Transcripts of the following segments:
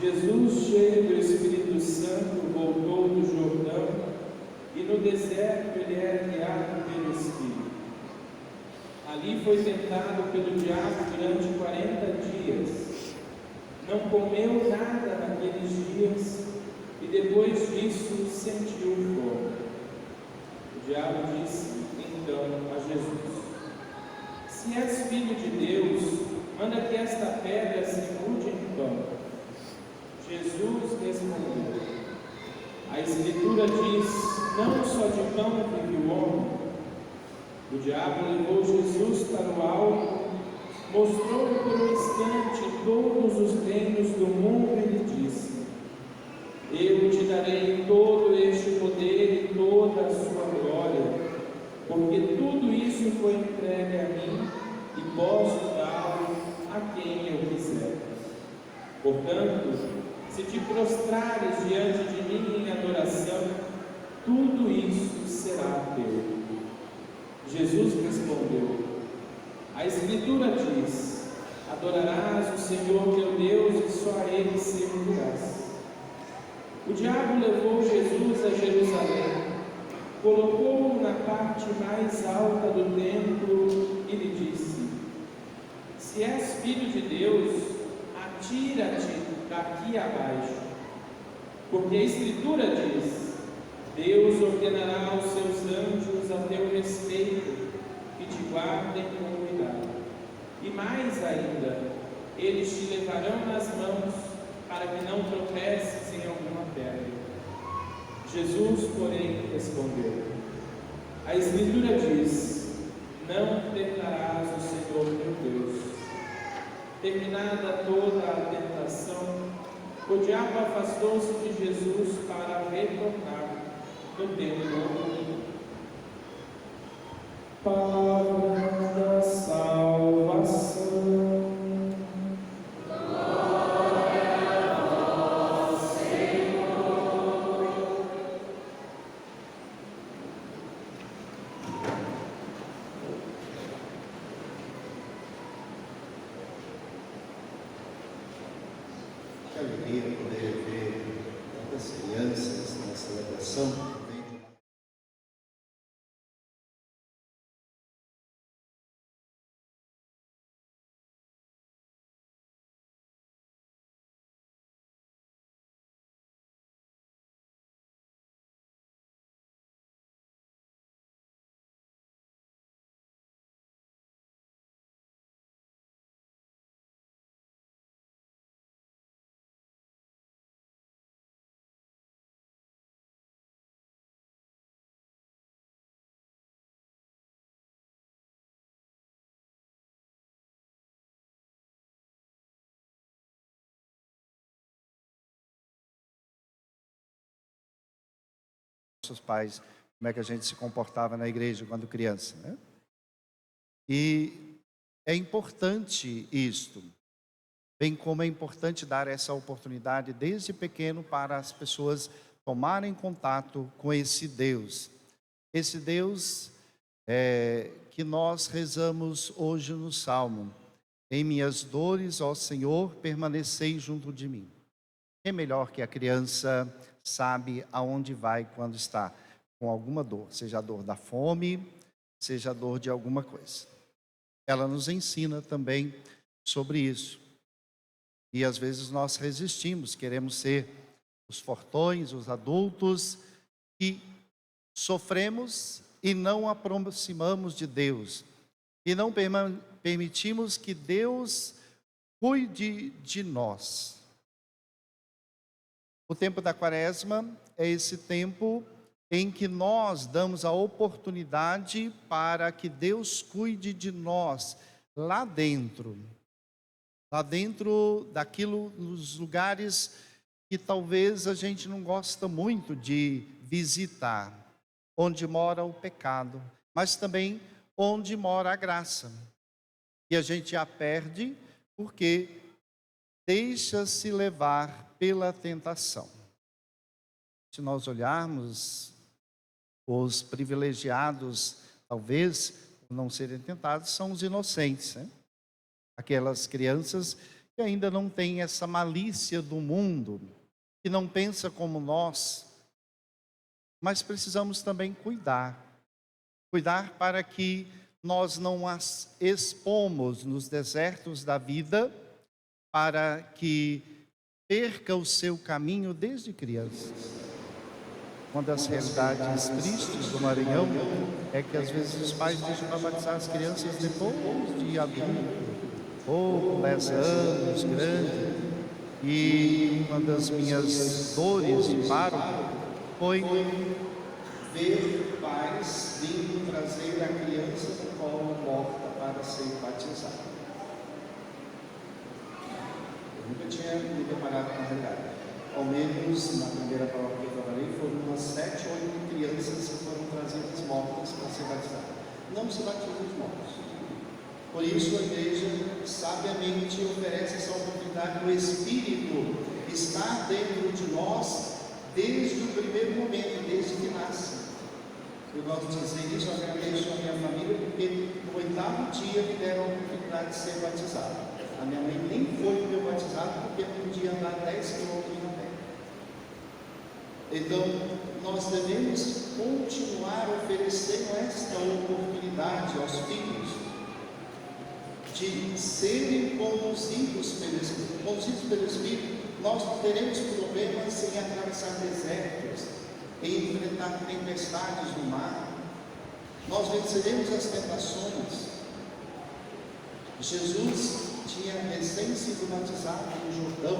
Jesus, cheio do Espírito Santo, voltou do Jordão e no deserto ele era guiado pelo Espírito. Ali foi tentado pelo diabo durante 40 dias. Não comeu nada naqueles dias e depois disso sentiu fome. O diabo disse então a Jesus: Se és filho de Deus, manda que esta pedra se mude em pão. Jesus respondeu: A Escritura diz: Não só de pão vive o homem. O diabo levou Jesus para o alto, mostrou-lhe por um instante todos os reinos do mundo e lhe disse: Eu te darei todo este poder e toda a sua glória, porque tudo isso foi entregue a mim e posso dá-lo a quem eu quiser. Portanto, se te prostrares diante de mim em adoração, tudo isso será teu. Jesus respondeu: A Escritura diz: Adorarás o Senhor teu Deus e só a Ele servirás. O diabo levou Jesus a Jerusalém, colocou-o na parte mais alta do templo e lhe disse: Se és filho de Deus, atira-te daqui abaixo, porque a Escritura diz: Deus ordenará aos seus anjos a teu respeito, que te guardem com cuidado. E mais ainda, eles te levarão nas mãos, para que não tropeces em alguma pedra. Jesus, porém, respondeu: A Escritura diz: Não tentarás o Senhor teu Deus. Terminada toda a tentação, o diabo afastou-se de Jesus para retornar no templo. Palavra da salvação. Que alegria poder ver tantas crianças na celebração. Nossos pais, como é que a gente se comportava na igreja quando criança, né? E é importante isto, bem como é importante dar essa oportunidade desde pequeno para as pessoas tomarem contato com esse Deus que nós rezamos hoje no Salmo: Em minhas dores, ó Senhor, permanecei junto de mim. É melhor que a criança sabe aonde vai quando está com alguma dor, seja a dor da fome, seja a dor de alguma coisa. Ela nos ensina também sobre isso. E às vezes nós resistimos, queremos ser os fortões, os adultos, e sofremos e não aproximamos de Deus. E não permitimos que Deus cuide de nós. O tempo da Quaresma é esse tempo em que nós damos a oportunidade para que Deus cuide de nós lá dentro daquilo, nos lugares que talvez a gente não gosta muito de visitar, onde mora o pecado, mas também onde mora a graça. E a gente a perde porque deixa-se levar pela tentação. Se nós olharmos, os privilegiados, talvez, por não serem tentados, são os inocentes, né? Aquelas crianças que ainda não tem essa malícia do mundo, que não pensa como nós, mas precisamos também cuidar para que nós não as expomos nos desertos da vida, para que perca o seu caminho desde criança. Uma das realidades tristes do Maranhão é que às vezes os pais deixam para batizar as crianças depois de adulto, ou com 10 anos, grande. E uma das minhas dores de pároco foi ver pais vindo trazer a criança no colo morta para ser batizada. Eu nunca tinha me deparado com a realidade. Ao menos na primeira paróquia que eu trabalhei, foram umas 7 ou 8 crianças que foram trazidas mortas para ser batizadas. Não se batizam os mortos. Por isso a igreja sabiamente oferece essa oportunidade. O Espírito está dentro de nós desde o primeiro momento, desde que nasce. Eu gosto de dizer isso, eu agradeço a minha família, porque no 8º dia me deram a oportunidade de ser batizado. A minha mãe nem foi o meu batizado, porque não podia andar 10 quilômetros na pé. Então, nós devemos continuar oferecendo esta oportunidade aos filhos de serem conduzidos pelo Espírito. Conduzidos pelo Espírito, nós não teremos problemas em atravessar desertos, em enfrentar tempestades no mar. Nós venceremos as tentações. Jesus tinha recém sido batizado no Jordão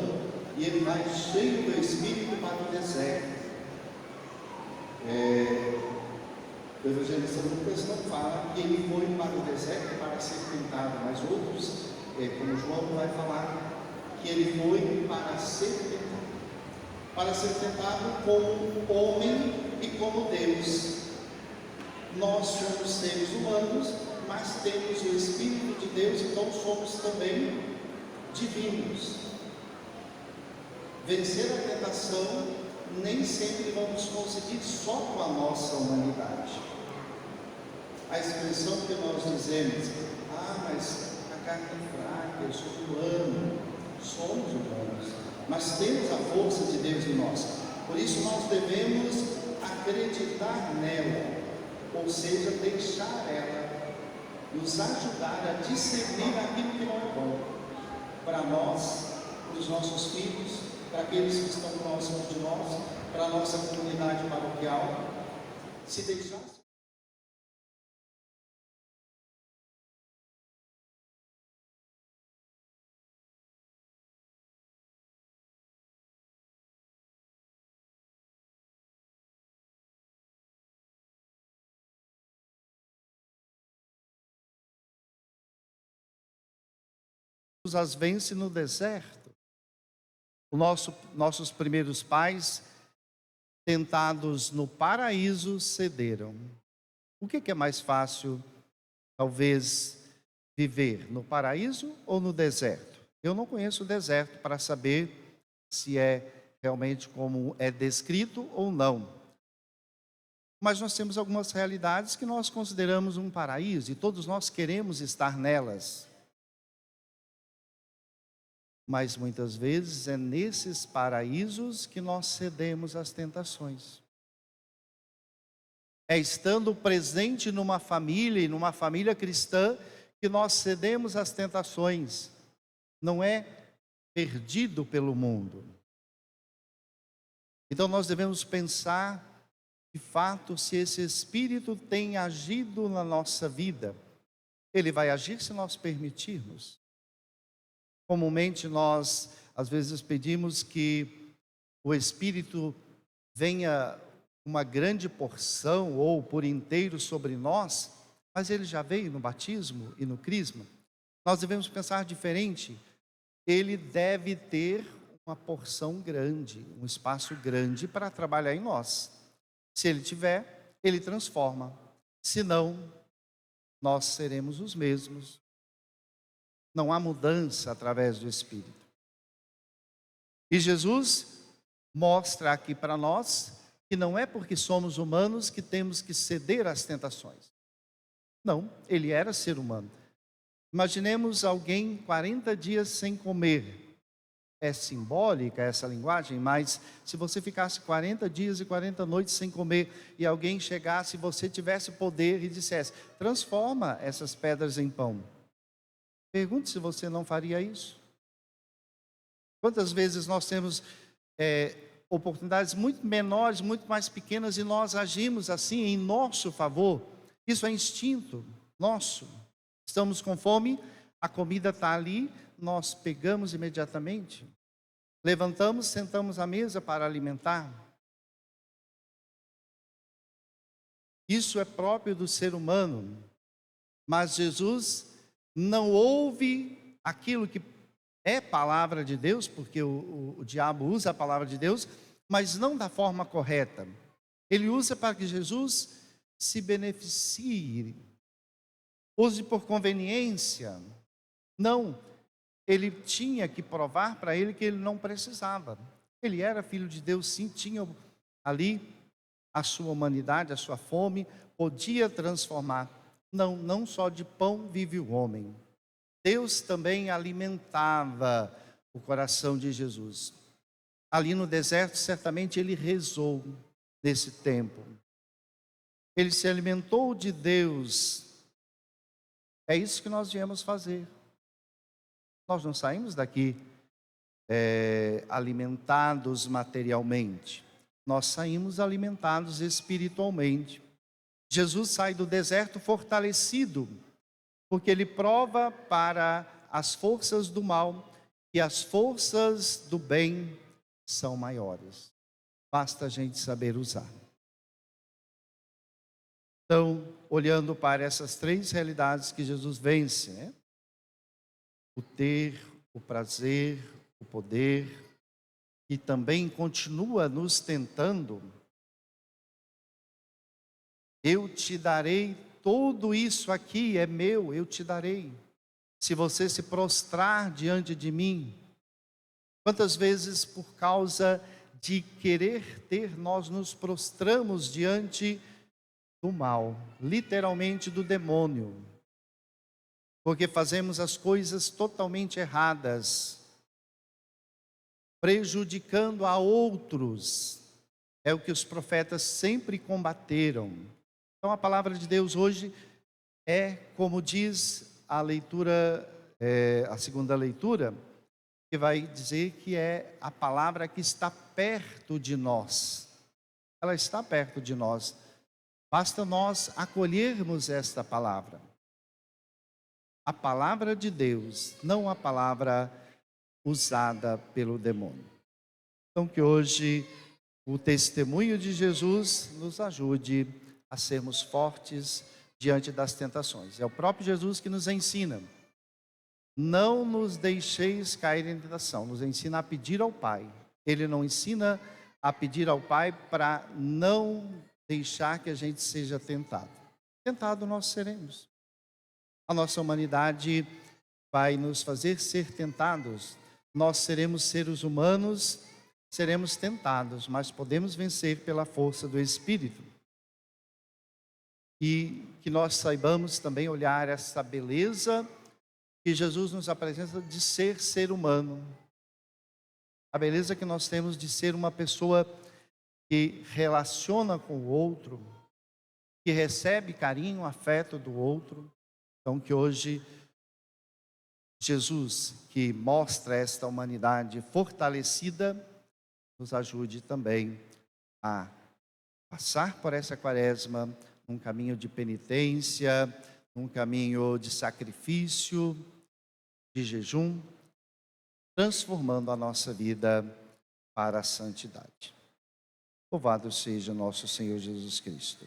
e ele vai cheio do Espírito para o deserto. O evangelista Lucas não fala que ele foi para o deserto para ser tentado, mas outros, como João, vai falar que ele foi para ser tentado como homem e como Deus. Nós somos seres humanos, mas temos o Espírito de Deus, então somos também divinos. Vencer a tentação nem sempre vamos conseguir só com a nossa humanidade. A expressão que nós dizemos, mas a carne é fraca, eu sou humano, somos humanos, mas temos a força de Deus em nós. Por isso nós devemos acreditar nela, ou seja, deixar ela nos ajudar a discernir aquilo que não é bom para nós, para os nossos filhos, para aqueles que estão próximos de nós, para a nossa comunidade paroquial. Se deixar. As vence no deserto. Nossos primeiros pais, tentados no paraíso, cederam. O que é mais fácil, talvez, viver no paraíso ou no deserto? Eu não conheço o deserto para saber se é realmente como é descrito ou não. Mas nós temos algumas realidades que nós consideramos um paraíso e todos nós queremos estar nelas. Mas muitas vezes é nesses paraísos que nós cedemos às tentações. É estando presente numa família, e numa família cristã, que nós cedemos às tentações. Não é perdido pelo mundo. Então nós devemos pensar, de fato, se esse Espírito tem agido na nossa vida. Ele vai agir se nós permitirmos. Comumente nós, às vezes, pedimos que o Espírito venha uma grande porção ou por inteiro sobre nós, mas ele já veio no batismo e no crisma. Nós devemos pensar diferente. Ele deve ter uma porção grande, um espaço grande para trabalhar em nós. Se ele tiver, ele transforma. Se não, nós seremos os mesmos. Não há mudança através do Espírito. E Jesus mostra aqui para nós que não é porque somos humanos que temos que ceder às tentações. Não, ele era ser humano. Imaginemos alguém 40 dias sem comer. É simbólica essa linguagem, mas se você ficasse 40 dias e 40 noites sem comer e alguém chegasse e você tivesse poder e dissesse: transforma essas pedras em pão. Pergunte se você não faria isso. Quantas vezes nós temos oportunidades muito menores, muito mais pequenas, e nós agimos assim em nosso favor? Isso é instinto nosso. Estamos com fome, a comida está ali, nós pegamos imediatamente, levantamos, sentamos à mesa para alimentar. Isso é próprio do ser humano, mas Jesus não ouve aquilo que é palavra de Deus, porque o diabo usa a palavra de Deus, mas não da forma correta. Ele usa para que Jesus se beneficie, use por conveniência. Não, ele tinha que provar para ele que ele não precisava. Ele era filho de Deus, sim, tinha ali a sua humanidade, a sua fome, podia transformar. Não, não só de pão vive o homem. Deus também alimentava o coração de Jesus. Ali no deserto, certamente ele rezou nesse tempo. Ele se alimentou de Deus. É isso que nós viemos fazer. Nós não saímos daqui alimentados materialmente. Nós saímos alimentados espiritualmente. Jesus sai do deserto fortalecido, porque ele prova para as forças do mal que as forças do bem são maiores. Basta a gente saber usar. Então, olhando para essas três realidades que Jesus vence, né? O ter, o prazer, o poder, e também continua nos tentando. Eu te darei, tudo isso aqui é meu, eu te darei. Se você se prostrar diante de mim. Quantas vezes por causa de querer ter, nós nos prostramos diante do mal, literalmente do demônio. Porque fazemos as coisas totalmente erradas, prejudicando a outros. É o que os profetas sempre combateram. Então a palavra de Deus hoje é, como diz a leitura, a segunda leitura, que vai dizer que é a palavra que está perto de nós. Ela está perto de nós. Basta nós acolhermos esta palavra. A palavra de Deus, não a palavra usada pelo demônio. Então que hoje o testemunho de Jesus nos ajude a sermos fortes diante das tentações. É o próprio Jesus que nos ensina: não nos deixeis cair em tentação, nos ensina a pedir ao Pai. Ele não ensina a pedir ao Pai para não deixar que a gente seja tentado. Tentado nós seremos. A nossa humanidade vai nos fazer ser tentados. Nós seremos seres humanos, seremos tentados, mas podemos vencer pela força do Espírito. E que nós saibamos também olhar essa beleza que Jesus nos apresenta de ser humano. A beleza que nós temos de ser uma pessoa que relaciona com o outro, que recebe carinho, afeto do outro. Então que hoje Jesus, que mostra esta humanidade fortalecida, nos ajude também a passar por essa quaresma num caminho de penitência, num caminho de sacrifício, de jejum, transformando a nossa vida para a santidade. Louvado seja nosso Senhor Jesus Cristo.